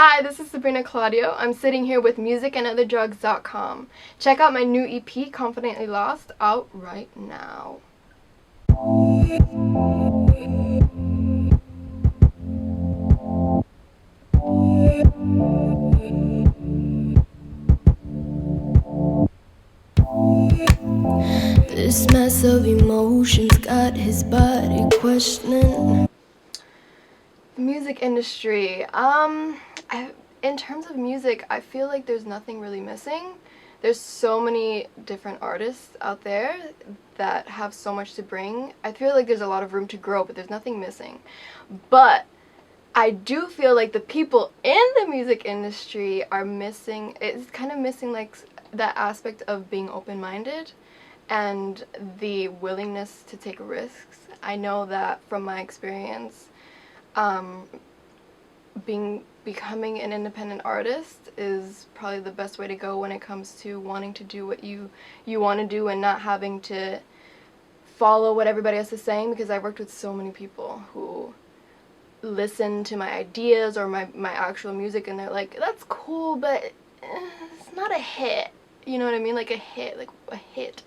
Hi, this is Sabrina Claudio. I'm sitting here with musicandOtherDrugs.com. Check out my new EP, Confidently Lost, out right now. This mess of emotions got his body questioning. The music industry. In terms of music, I feel like there's nothing really missing. There's so many different artists out there that have so much to bring. I feel like there's a lot of room to grow, but there's nothing missing. But I do feel like the people in the music industry are missing, it's kind of missing like that aspect of being open-minded and the willingness to take risks. I know that from my experience, um, becoming an independent artist is probably the best way to go when it comes to wanting to do what you want to do and not having to follow what everybody else is saying, because I've worked with so many people who listen to my ideas or my actual music and they're like, that's cool, but it's not a hit. You know what I mean? Like a hit.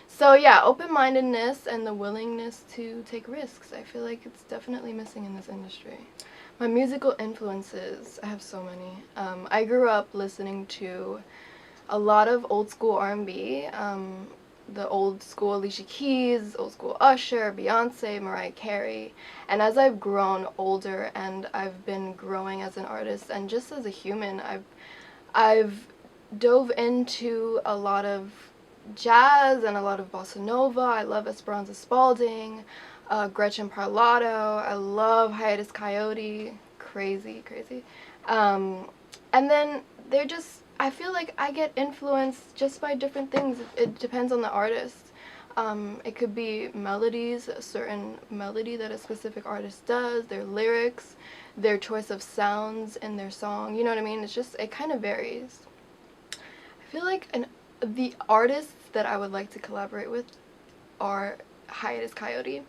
So yeah, open-mindedness and the willingness to take risks. I feel like it's definitely missing in this industry. My musical influences, I have so many. I grew up listening to a lot of old school R&B, the old school Alicia Keys, old school Usher, Beyonce, Mariah Carey. And as I've grown older and I've been growing as an artist and just as a human, I've dove into a lot of jazz and a lot of bossa nova. I love Esperanza Spalding, Gretchen Parlato. I love Hiatus Coyote. Crazy. And then they're just, I feel like I get influenced just by different things. It depends on the artist. It could be melodies, a certain melody that a specific artist does, their lyrics, their choice of sounds in their song. You know what I mean? It's just, it kind of varies. I feel like the artists that I would like to collaborate with are Hiatus Coyote,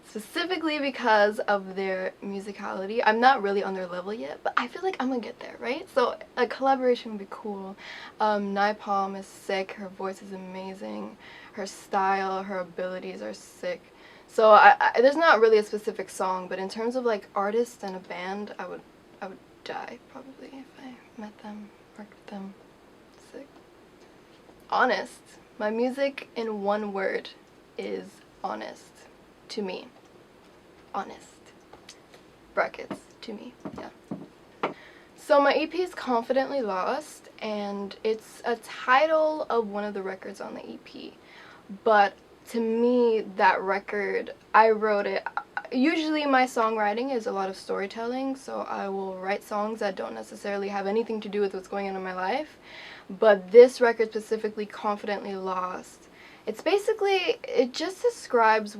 specifically because of their musicality. I'm not really on their level yet, but I feel like I'm gonna get there, right? So a collaboration would be cool. Naipalm is sick, her voice is amazing, her style, her abilities are sick. So there's not really a specific song, but in terms of like artists and a band, I would die probably if I met them, worked with them. Sick. Honest. My music in one word is honest. To me. Honest. Brackets. To me. Yeah. So my EP is Confidently Lost, and it's a title of one of the records on the EP. But to me, that record, I wrote it. Usually my songwriting is a lot of storytelling, so I will write songs that don't necessarily have anything to do with what's going on in my life. But this record specifically, Confidently Lost, it's basically, it just describes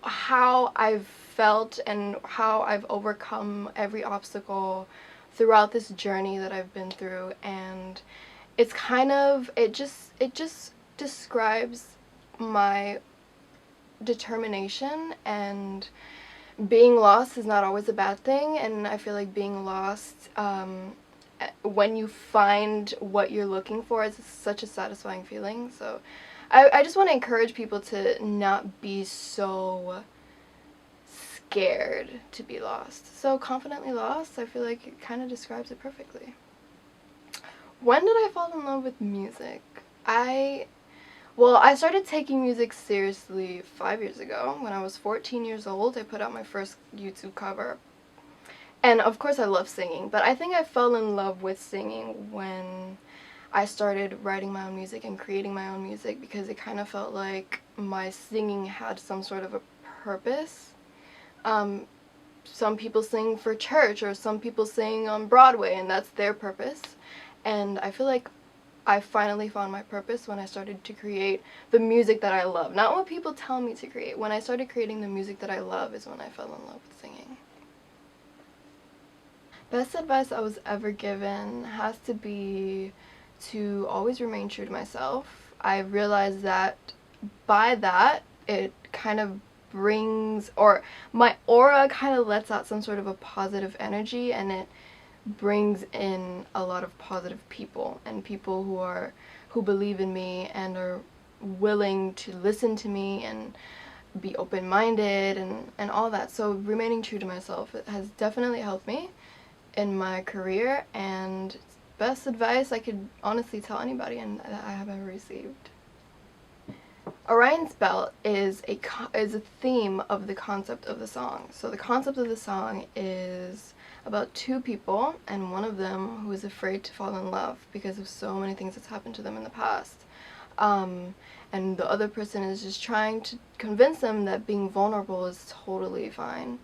how I've felt and how I've overcome every obstacle throughout this journey that I've been through. And it's kind of, it just describes my determination, and being lost is not always a bad thing. And I feel like being lost, when you find what you're looking for, is such a satisfying feeling. So I just want to encourage people to not be so scared to be lost. So Confidently Lost, I feel like it kind of describes it perfectly. When did I fall in love with music? Well, I started taking music seriously 5 years ago. When I was 14 years old, I put out my first YouTube cover. And of course I love singing, but I think I fell in love with singing when I started writing my own music and creating my own music, because it kind of felt like my singing had some sort of a purpose. Some people sing for church, or some people sing on Broadway, and that's their purpose. And I feel like I finally found my purpose when I started to create the music that I love. Not what people tell me to create. When I started creating the music that I love is when I fell in love with singing. Best advice I was ever given has to be to always remain true to myself. I realized that by that, it kind of brings, or my aura kind of lets out some sort of a positive energy, and it brings in a lot of positive people and people who believe in me and are willing to listen to me and be open-minded and all that. So remaining true to myself, it has definitely helped me in my career, and best advice I could honestly tell anybody and that I have ever received. Orion's belt is a theme of the concept of the song. So the concept of the song is about two people, and one of them who is afraid to fall in love because of so many things that's happened to them in the past. And the other person is just trying to convince them that being vulnerable is totally fine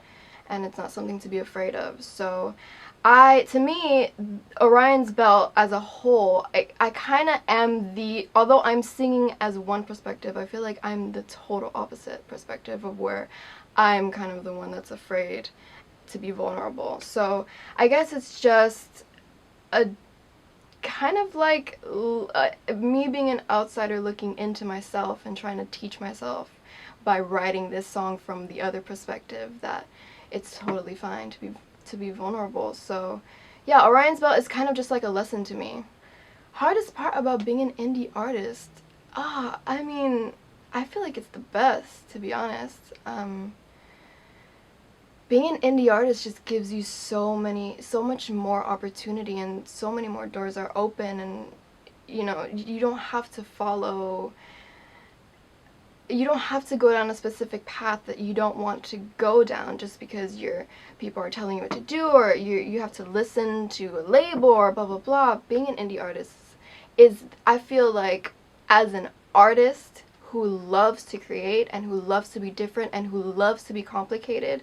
and it's not something to be afraid of. So to me, Orion's belt as a whole, I kind of am although I'm singing as one perspective, I feel like I'm the total opposite perspective of where I'm kind of the one that's afraid to be vulnerable. So I guess it's just a kind of like me being an outsider looking into myself and trying to teach myself by writing this song from the other perspective that it's totally fine to be vulnerable. So yeah, Orion's belt is kind of just like a lesson to me. Hardest part about being an indie artist, I mean, I feel like it's the best, to be honest. Being an indie artist just gives you so much more opportunity, and so many more doors are open, and you know, you don't have to go down a specific path that you don't want to go down just because people are telling you what to do, or you have to listen to a label or blah blah blah. Being an indie artist is, I feel like, as an artist who loves to create and who loves to be different and who loves to be complicated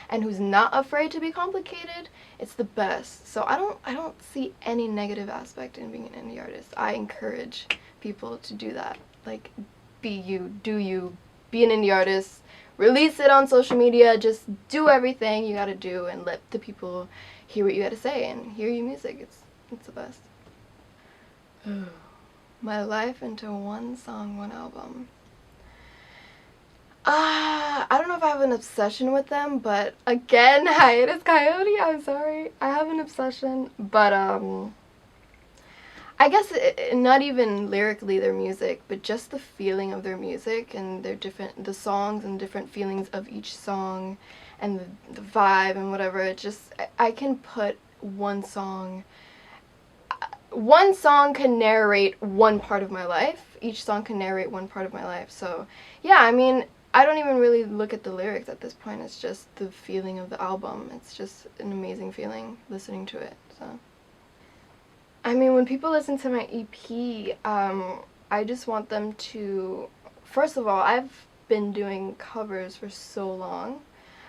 and who's not afraid to be complicated, it's the best. So I don't see any negative aspect in being an indie artist. I encourage people to do that. Like, be you, do you, be an indie artist, release it on social media, just do everything you gotta do and let the people hear what you gotta say and hear your music. It's the best. My life into one song, one album. I don't know if I have an obsession with them, but again, hiatus coyote, I'm sorry. I have an obsession, but I guess not even lyrically their music, but just the feeling of their music and the songs and different feelings of each song and the vibe and whatever. It just, I can put one song can narrate one part of my life. Each song can narrate one part of my life. So yeah, I mean, I don't even really look at the lyrics at this point. It's just the feeling of the album. It's just an amazing feeling listening to it. So I mean, when people listen to my EP, I just want them to, first of all, I've been doing covers for so long.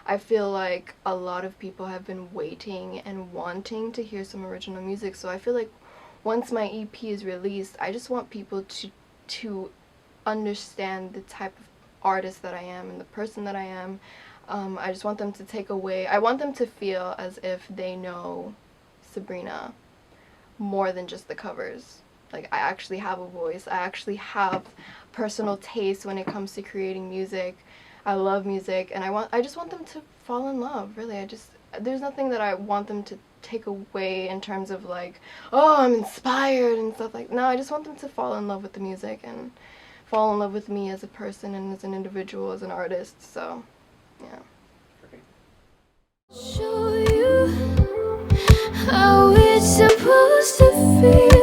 I feel like a lot of people have been waiting and wanting to hear some original music. So I feel like once my EP is released, I just want people to understand the type of artist that I am and the person that I am. I just want them to take away, I want them to feel as if they know Sabrina more than just the covers. Like, I actually have a voice. I actually have personal taste when it comes to creating music. I love music, and I just want them to fall in love, really. There's nothing that I want them to take away in terms of like, oh, I'm inspired and stuff like. No, I just want them to fall in love with the music and fall in love with me as a person and as an individual, as an artist. So yeah. Show you how it's supposed to feel.